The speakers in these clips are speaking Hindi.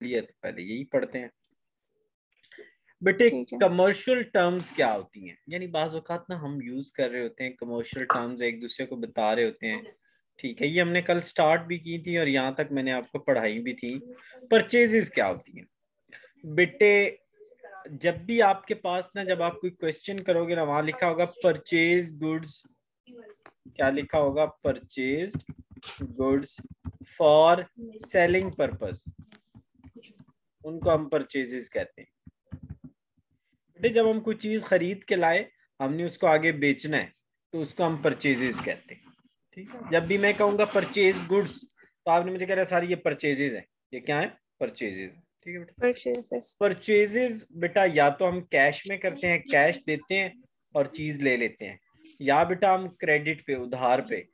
लिए तो पहले यही पढ़ते हैं बेटे। कमर्शियल टर्म्स क्या होती हैं, यानी बाज़ औक़ात ना हम यूज कर रहे होते हैं कमर्शियल टर्म्स, एक दूसरे को बता रहे होते हैं, ठीक है। ये हमने कल स्टार्ट भी की थी और यहाँ तक मैंने आपको पढ़ाई भी थी। परचेजेस क्या होती हैं बेटे? जब भी आपके पास ना, जब आप कोई क्वेश्चन करोगे ना, वहां लिखा होगा परचेज गुड्स, क्या लिखा होगा? Purchase goods for selling purpose, उनको हम परचेजेस कहते हैं बेटे। जब हम कोई चीज खरीद के लाए, हमने उसको आगे बेचना है, तो उसको हम परचेजेस कहते हैं, ठीक है। जब भी मैं कहूंगा परचेज गुड्स, तो आपने मुझे कह रहा है सारी ये परचेजेस है, ये क्या है? परचेजेस, ठीक है बेटा। परचेजेस बेटा या तो हम कैश में करते हैं, कैश देते हैं और चीज ले लेते हैं, या बेटा हम क्रेडिट पे, उधार पे,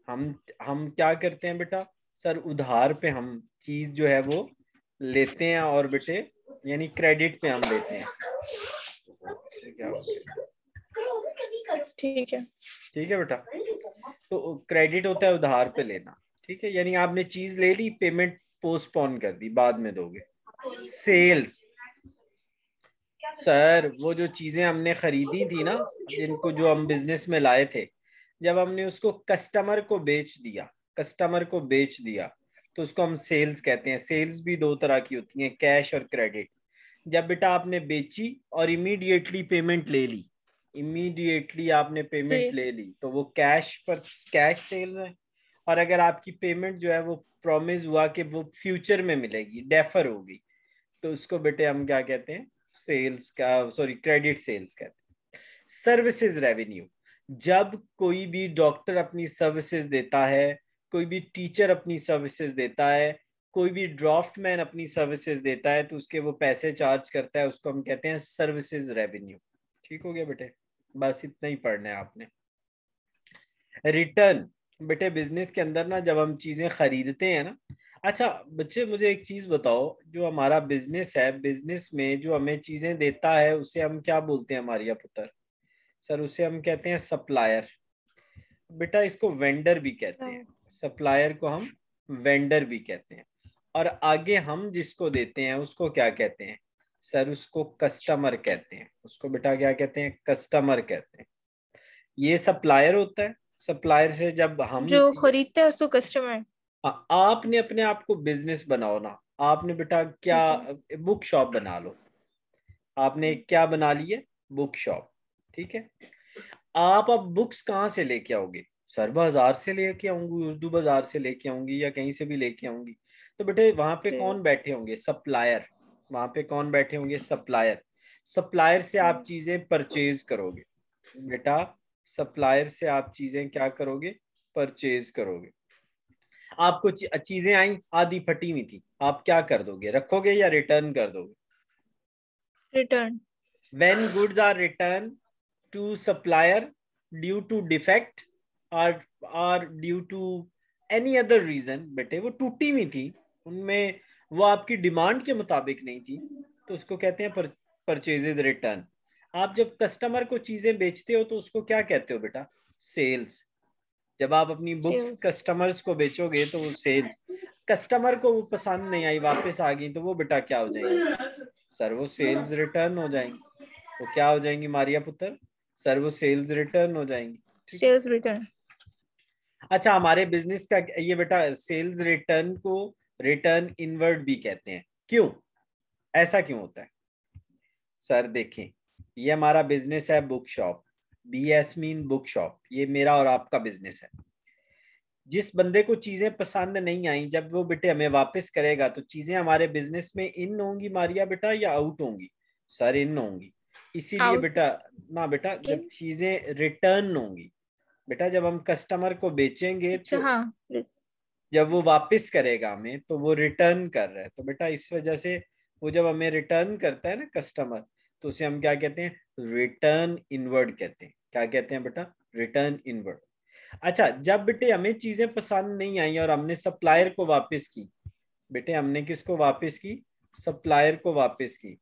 हम क्या करते हैं बेटा? सर उधार पे हम चीज जो है वो लेते हैं, और बेटे यानी क्रेडिट पे हम लेते हैं, क्या हो गया? ठीक है, ठीक है बेटा। तो क्रेडिट होता है उधार पे लेना, ठीक है, यानी आपने चीज ले ली, पेमेंट पोस्टपोन कर दी, बाद में दोगे। सेल्स, सर वो जो चीजें हमने खरीदी थी ना, जिनको जो हम बिजनेस में लाए थे, जब हमने उसको कस्टमर को बेच दिया, कस्टमर को बेच दिया, तो उसको हम सेल्स कहते हैं। सेल्स भी दो तरह की होती हैं, कैश और क्रेडिट। जब बेटा आपने बेची और इमीडिएटली पेमेंट ले ली, इमीडिएटली आपने पेमेंट ले ली, तो वो कैश पर, कैश सेल है। और अगर आपकी पेमेंट जो है वो प्रॉमिस हुआ कि वो फ्यूचर में मिलेगी, डेफर होगी, तो उसको बेटे हम क्या कहते हैं? सेल्स का, सॉरी क्रेडिट सेल्स कहते हैं। सर्विसेज रेवेन्यू, जब कोई भी डॉक्टर अपनी सर्विसेज देता है, कोई भी टीचर अपनी सर्विसेज देता है, कोई भी ड्राफ्टमैन अपनी सर्विसेज देता है, तो उसके वो पैसे चार्ज करता है, उसको हम कहते हैं सर्विसेज रेवेन्यू। ठीक हो गया बेटे, बस इतना ही पढ़ना है आपने। रिटर्न बेटे, बिजनेस के अंदर ना जब हम चीजें खरीदते हैं ना, अच्छा बच्चे मुझे एक चीज बताओ, जो हमारा बिजनेस है, बिजनेस में जो हमें चीजें देता है उसे हम क्या बोलते हैं मारिया पुत्र? सर उसे हम कहते हैं सप्लायर। बेटा इसको वेंडर भी कहते हैं, सप्लायर को हम वेंडर भी कहते हैं। और आगे हम जिसको देते हैं उसको क्या कहते हैं? सर उसको कस्टमर कहते हैं, उसको बेटा क्या कहते हैं? कस्टमर कहते हैं। ये सप्लायर होता है, सप्लायर से जब हम, जो खरीदता है उसको कस्टमर। आपने अपने आप को बिजनेस बनाओ ना, आपने बेटा क्या, ठीक है, बुक शॉप बना लो, आपने क्या बना ली है? बुक शॉप, ठीक है। आप अब बुक्स कहाँ से लेके आओगे? सर बाजार से लेके आऊंगी, उर्दू बाजार से लेके आऊंगी, या कहीं से भी लेके आऊंगी। तो बेटे वहां पे कौन बैठे होंगे? सप्लायर। वहां पे कौन बैठे होंगे? सप्लायर। सप्लायर से आप चीजें परचेज करोगे बेटा, सप्लायर से आप चीजें क्या करोगे? परचेज करोगे। आपको चीजें आई आधी फटी हुई थी, आप क्या कर दोगे? रखोगे या रिटर्न कर दोगे? Return. When goods are returned to supplier due to defect or due to any other reason, बेटे वो टूटी हुई थी, उनमें वो आपकी डिमांड के मुताबिक नहीं थी, तो उसको कहते हैं परचेजेज रिटर्न। आप जब कस्टमर को चीजें बेचते हो तो उसको क्या कहते हो बेटा? सेल्स। जब आप अपनी बुक्स सेल्स। कस्टमर्स को बेचोगे तो वो सेल्स। कस्टमर को वो पसंद नहीं आई, वापस आ गई, तो वो बेटा क्या हो जाएंगी? सर वो सेल्स रिटर्न हो जाएंगी। वो क्या हो जाएंगी मारिया पुत्र? सर वो सेल्स रिटर्न हो जाएंगी, ठीक है। Sales return. अच्छा हमारे बिजनेस का ये बेटा, सेल्स रिटर्न को रिटर्न इनवर्ड भी कहते हैं, क्यों? ऐसा क्यों होता है? सर देखें, ये हमारा बिजनेस है book shop, BS mean book shop, ये मेरा और आपका बिजनेस है। जिस बंदे को चीजें पसंद नहीं आई, जब वो बेटे हमें वापस करेगा, तो चीजें हमारे बिजनेस में इन होंगी मारिया बेटा या आउट होंगी? सर इन होंगी। इसीलिए आउट। बेटा, ना बेटा जब चीजें रिटर्न होंगी, बेटा जब हम कस्टमर को बेचेंगे अच्छा, तो हाँ। जब वो वापस करेगा हमें, तो वो रिटर्न कर रहा है, तो बेटा इस वजह से वो जब हमें रिटर्न करता है ना कस्टमर, तो उसे हम क्या कहते हैं? रिटर्न इनवर्ड कहते हैं। क्या कहते हैं बेटा? Return inward. अच्छा जब बेटे हमें चीजें पसंद नहीं आई और हमने सप्लायर को वापस की, बेटे हमने किसको वापस की? सप्लायर को वापस की,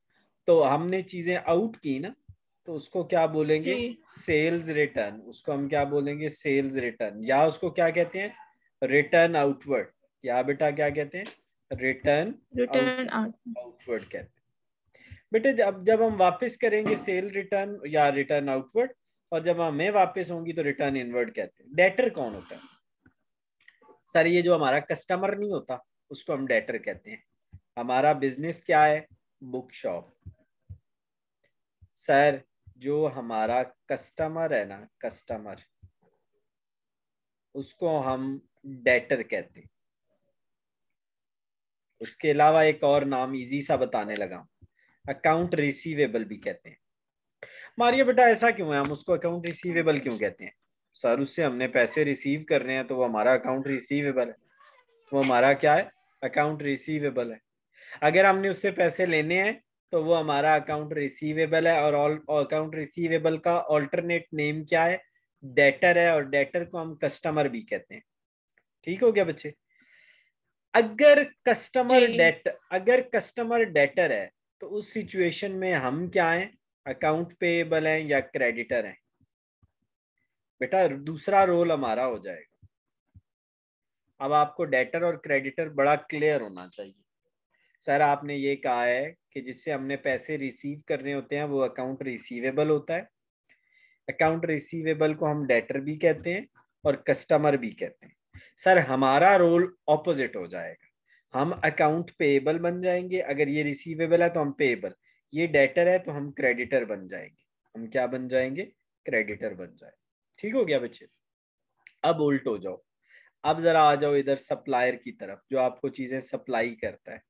तो हमने चीजें आउट की ना, तो उसको क्या बोलेंगे? जी। Sales return. उसको हम क्या बोलेंगे? सेल्स रिटर्न, या उसको क्या कहते हैं? रिटर्न आउटवर्ड, या बेटा क्या कहते हैं? रिटर्न आउटवर्ड कहते हैं। बेटे जब हम वापस करेंगे सेल रिटर्न या रिटर्न आउटवर्ड, और जब हमें वापस होंगी तो रिटर्न इनवर्ड कहते हैं। डेटर कौन होता है सर? ये जो हमारा कस्टमर नहीं होता उसको हम डेटर कहते हैं। हमारा बिजनेस क्या है? Book shop. सर जो हमारा कस्टमर है ना, कस्टमर, उसको हम डेटर कहते हैं। उसके अलावा एक और नाम इजी सा बताने लगा, अकाउंट रिसीवेबल भी कहते हैं। मारिया बेटा ऐसा क्यों है, हम उसको अकाउंट रिसीवेबल क्यों कहते हैं? सर उससे हमने पैसे रिसीव करने हैं तो वो हमारा अकाउंट रिसीवेबल है, वो हमारा क्या है? अकाउंट रिसीवेबल है। अगर हमने उससे पैसे लेने हैं तो वो हमारा अकाउंट रिसीवेबल है, और अकाउंट रिसीवेबल का ऑल्टरनेट नेम क्या है? डेटर है, और डेटर को हम कस्टमर भी कहते हैं। ठीक हो गया बच्चे? अगर कस्टमर डेटर है तो उस सिचुएशन में हम क्या हैं? अकाउंट पेएबल हैं या क्रेडिटर हैं? बेटा दूसरा रोल हमारा हो जाएगा। अब आपको डेटर और क्रेडिटर बड़ा क्लियर होना चाहिए। सर आपने ये कहा है कि जिससे हमने पैसे रिसीव करने होते हैं वो अकाउंट रिसीवेबल होता है। अकाउंट रिसीवेबल को हम डेटर भी कहते हैं और कस्टमर भी कहते हैं। सर हमारा रोल ऑपोजिट हो जाएगा, हम अकाउंट पेएबल बन जाएंगे। अगर ये रिसीवेबल है तो हम पेएबल, ये डेटर है तो हम क्रेडिटर बन जाएंगे। हम क्या बन जाएंगे? क्रेडिटर बन जाएंगे। ठीक हो गया बच्चे? अब उल्ट हो जाओ, अब जरा आ जाओ इधर सप्लायर की तरफ, जो आपको चीजें सप्लाई करता है।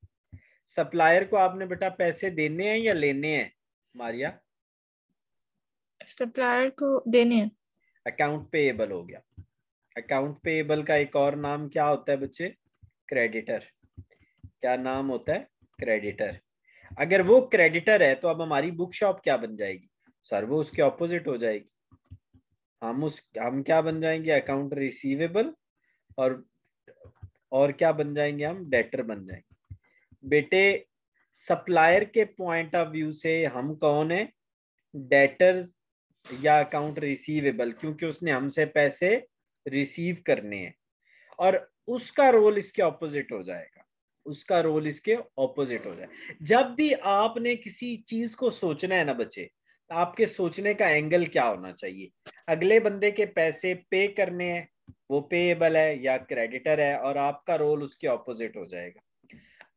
सप्लायर को आपने बेटा पैसे देने हैं या लेने हैं मारिया? सप्लायर को देने हैं। अकाउंट पेएबल हो गया। अकाउंट पेएबल का एक और नाम क्या होता है बच्चे? क्रेडिटर। क्या नाम होता है? क्रेडिटर। अगर वो क्रेडिटर है तो अब हमारी बुक शॉप क्या बन जाएगी? सर वो उसके ऑपोजिट हो जाएगी। हम क्या बन जाएंगे? अकाउंट रिसीवेबल, और क्या बन जाएंगे? हम डेटर बन जाएंगे। बेटे सप्लायर के पॉइंट ऑफ व्यू से हम कौन है? डेटर्स या अकाउंट रिसीवेबल, क्योंकि उसने हमसे पैसे रिसीव करने हैं, और उसका रोल इसके ऑपोजिट हो जाएगा। उसका रोल इसके ऑपोजिट हो जाए। जब भी आपने किसी चीज को सोचना है ना बच्चे, आपके सोचने का एंगल क्या होना चाहिए? अगले बंदे के पैसे पे करने हैं, वो पेएबल है या क्रेडिटर है, और आपका रोल उसके ऑपोजिट हो जाएगा।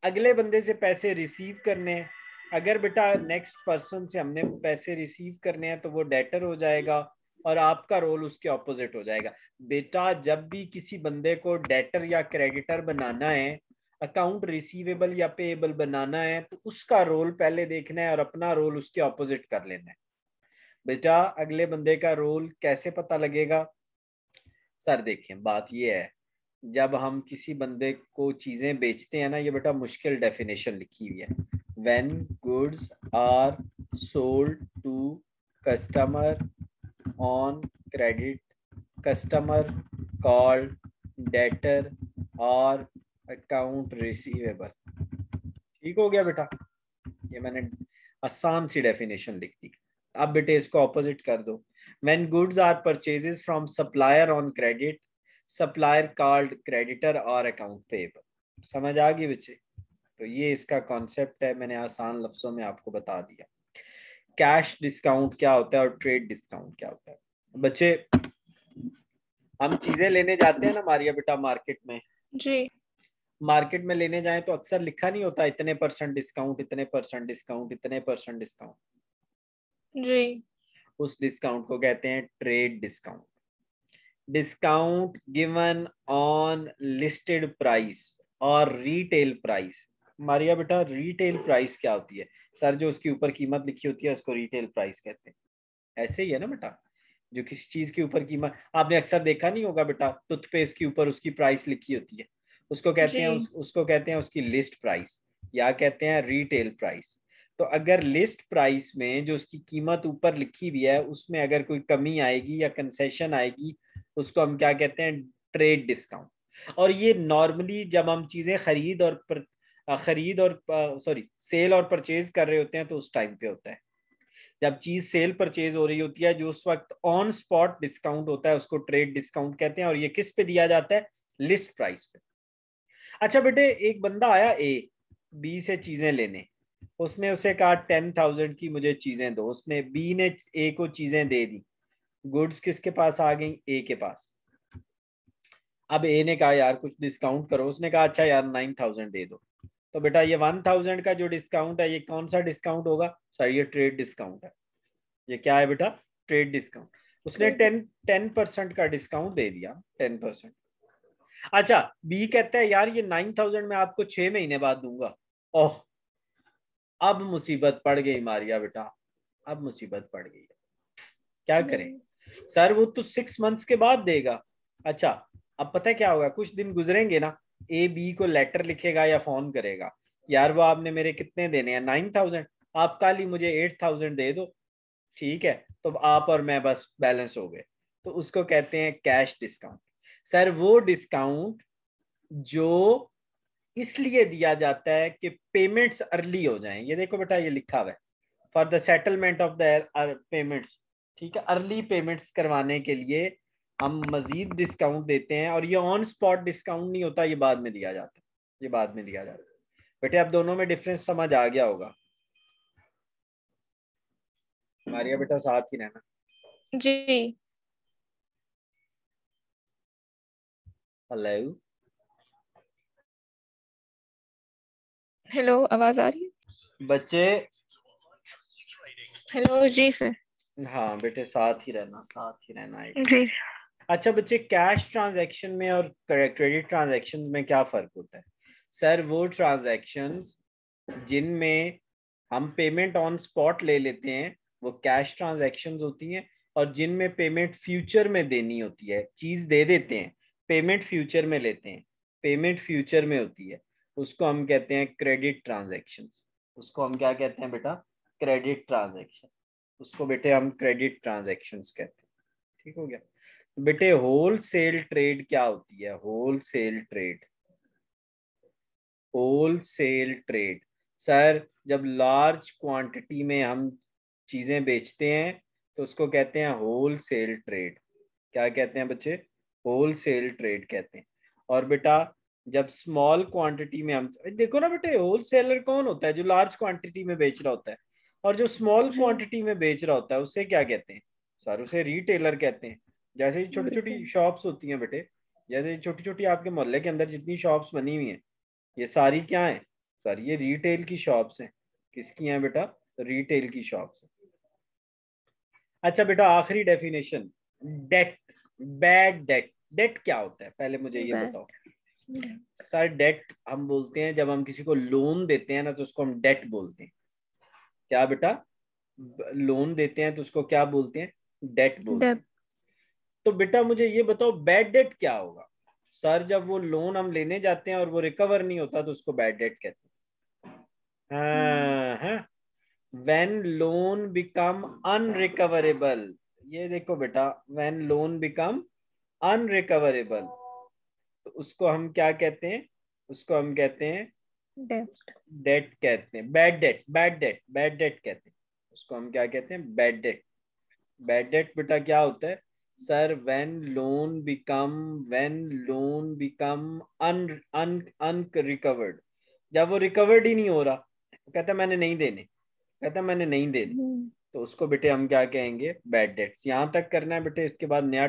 अगले बंदे से पैसे रिसीव करने हैं, अगर बेटा नेक्स्ट पर्सन से हमने पैसे रिसीव करने हैं तो वो डेटर हो जाएगा, और आपका रोल उसके ऑपोजिट हो जाएगा। बेटा जब भी किसी बंदे को डेटर या क्रेडिटर बनाना है, अकाउंट रिसीवेबल या पेएबल बनाना है, तो उसका रोल पहले देखना है और अपना रोल उसके ऑपोजिट कर लेना है। बेटा अगले बंदे का रोल कैसे पता लगेगा? सर देखें बात ये है, जब हम किसी बंदे को चीजें बेचते हैं ना, ये बेटा मुश्किल डेफिनेशन लिखी हुई है। When goods are sold to customer on credit, customer called debtor और अकाउंट रिसीवेबल। ठीक हो गया बेटा? ये मैंने आसान सी डेफिनेशन लिख दी। अब बेटे इसको ऑपोजिट कर दो। When goods are purchases from supplier on credit, supplier called creditor और अकाउंट पेएबल। समझ आ गई बच्चे? तो ये इसका कॉन्सेप्ट है, मैंने आसान लफ्जों में आपको बता दिया। कैश डिस्काउंट क्या होता है और ट्रेड डिस्काउंट क्या होता है? बच्चे हम चीजें लेने जाते हैं ना मारिया बेटा मार्केट में, जी। मार्केट में लेने जाएं तो अक्सर लिखा नहीं होता इतने परसेंट डिस्काउंट, इतने परसेंट डिस्काउंट, इतने परसेंट डिस्काउंट। जी। उस डिस्काउंट को कहते हैं trade discount. Discount given on listed price और रिटेल प्राइस। मारिया बेटा रिटेल प्राइस क्या होती है? सर जो उसके ऊपर कीमत लिखी होती है उसको रिटेल प्राइस कहते हैं। ऐसे ही है ना बेटा, जो किसी चीज के ऊपर कीमत, आपने अक्सर देखा नहीं होगा बेटा, टूथपेस्ट के ऊपर उसकी प्राइस लिखी होती है, उसको कहते हैं उसको कहते हैं उसकी लिस्ट प्राइस, या कहते हैं रिटेल प्राइस। तो अगर लिस्ट प्राइस में जो उसकी कीमत ऊपर लिखी हुई है उसमें अगर कोई कमी आएगी या कंसेशन आएगी, उसको हम क्या कहते हैं? Trade discount. और ये नॉर्मली जब हम चीजें खरीद और सेल और परचेज कर रहे होते हैं तो उस टाइम पे होता है। जब चीज सेल परचेज हो रही होती है, जो उस वक्त ऑन स्पॉट डिस्काउंट होता है उसको ट्रेड डिस्काउंट कहते हैं, और ये किस पे दिया जाता है? लिस्ट प्राइस पे। अच्छा बेटे, एक बंदा आया ए बी से चीजें लेने, उसने उसे कहा 10,000 की मुझे चीजें दो, उसने बी ने ए को चीजें दे दी, गुड्स किसके पास आ गई? ए के पास। अब ए ने कहा यार कुछ डिस्काउंट करो, उसने कहा अच्छा यार 9,000 दे दो। तो बेटा ये 1,000 का जो डिस्काउंट है ये कौन सा डिस्काउंट होगा? सर ये ट्रेड डिस्काउंट है। ये क्या है बेटा? Trade discount. उसने 10% का डिस्काउंट दे दिया, 10%। अच्छा बी कहता है यार ये 9,000 मैं आपको 6 महीने बाद दूंगा। ओह, अब मुसीबत पड़ गई मारिया बेटा, अब मुसीबत पड़ गई। क्या करें? सर वो तो 6 मंथ्स के बाद देगा। अच्छा, अब पता है क्या होगा, कुछ दिन गुजरेंगे ना, ए बी को लेटर लिखेगा या फोन करेगा, यार वो आपने मेरे कितने देने हैं? 9,000, आप कल ही मुझे 8,000 दे दो, ठीक है? तो आप और मैं बस बैलेंस हो गए। तो उसको कहते हैं कैश डिस्काउंट। सर वो डिस्काउंट जो इसलिए दिया जाता है कि पेमेंट्स अर्ली हो जाएं, ये देखो बेटा ये लिखा हुआ है, for the settlement of the payments, ठीक है? अर्ली पेमेंट्स करवाने के लिए हम मजीद डिस्काउंट देते हैं, और ये ऑन स्पॉट डिस्काउंट नहीं होता, ये बाद में दिया जाता है, ये बाद में दिया जाता है। बेटे अब दोनों में डिफरेंस समझ आ गया होगा। मारिया बेटा साथ ही रहना। जी। हेलो, हेलो, आवाज आ रही है? बच्चे। हेलो जी सर। हाँ बेटे साथ ही रहना, साथ ही रहना एक। जी। अच्छा बच्चे, कैश ट्रांजैक्शन में और क्रेडिट ट्रांजैक्शन में क्या फर्क होता है? सर वो ट्रांजैक्शंस जिनमें हम पेमेंट ऑन स्पॉट ले लेते हैं वो कैश ट्रांजैक्शंस होती हैं, और जिनमें पेमेंट फ्यूचर में देनी होती है, चीज दे देते हैं, पेमेंट फ्यूचर में लेते हैं, पेमेंट फ्यूचर में होती है, उसको हम कहते हैं क्रेडिट ट्रांजैक्शंस। उसको हम क्या कहते हैं बेटा? Credit transaction. उसको बेटे हम क्रेडिट ट्रांजैक्शंस कहते हैं। ठीक हो गया बेटे? होल सेल ट्रेड क्या होती है? Wholesale trade, wholesale trade sir जब लार्ज क्वांटिटी में हम चीजें बेचते हैं तो उसको कहते हैं होल सेल ट्रेड। क्या कहते हैं बच्चे? होल सेल ट्रेड कहते हैं। और बेटा जब स्मॉल क्वांटिटी में हम, देखो ना बेटे, होल सेलर कौन होता है? जो लार्ज क्वांटिटी में बेच रहा होता है, और जो स्मॉल जी। क्वांटिटी में बेच रहा होता है उसे क्या कहते हैं? सर उसे रिटेलर कहते हैं। जैसे छोटी छोटी शॉप्स होती हैं बेटे, जैसे छोटी छोटी आपके मोहल्ले के अंदर जितनी शॉप्स बनी हुई हैं, ये सारी क्या है? सर ये रिटेल की शॉप्स हैं। किसकी हैं बेटा? रिटेल की शॉप्स हैं। अच्छा बेटा आखिरी definition, debt, bad debt. Debt क्या होता है पहले मुझे ये बताओ। सर डेट हम बोलते हैं जब हम किसी को लोन देते हैं ना, तो उसको हम डेट बोलते हैं। क्या बेटा? लोन देते हैं तो उसको क्या बोलते हैं? डेट बोलते हैं। डेप। तो बेटा मुझे ये बताओ बैड डेट क्या होगा? सर जब वो लोन हम लेने जाते हैं और वो रिकवर नहीं होता तो उसको बैड डेट कहते हैं। हाँ हाँ, व्हेन लोन बिकम अनरिकवरेबल। ये देखो बेटा, व्हेन लोन बिकम अनरिकवरेबल, तो उसको हम क्या कहते हैं? उसको हम कहते हैं डेप। डेट कहते हैं, bad debt, bad date, bad date कहते हैं। उसको हम क्या कहते हैं? Bad debt. बैड डेट बेटा क्या होता है? Sir when loan become un un unrecovered, जब वो रिकवर्ड ही नहीं हो रहा, तो कहता है मैंने नहीं देने, कहता है मैंने नहीं देने, तो उसको बेटे हम क्या कहेंगे? Bad debts. यहाँ तक करना है बेटे, इसके बाद नया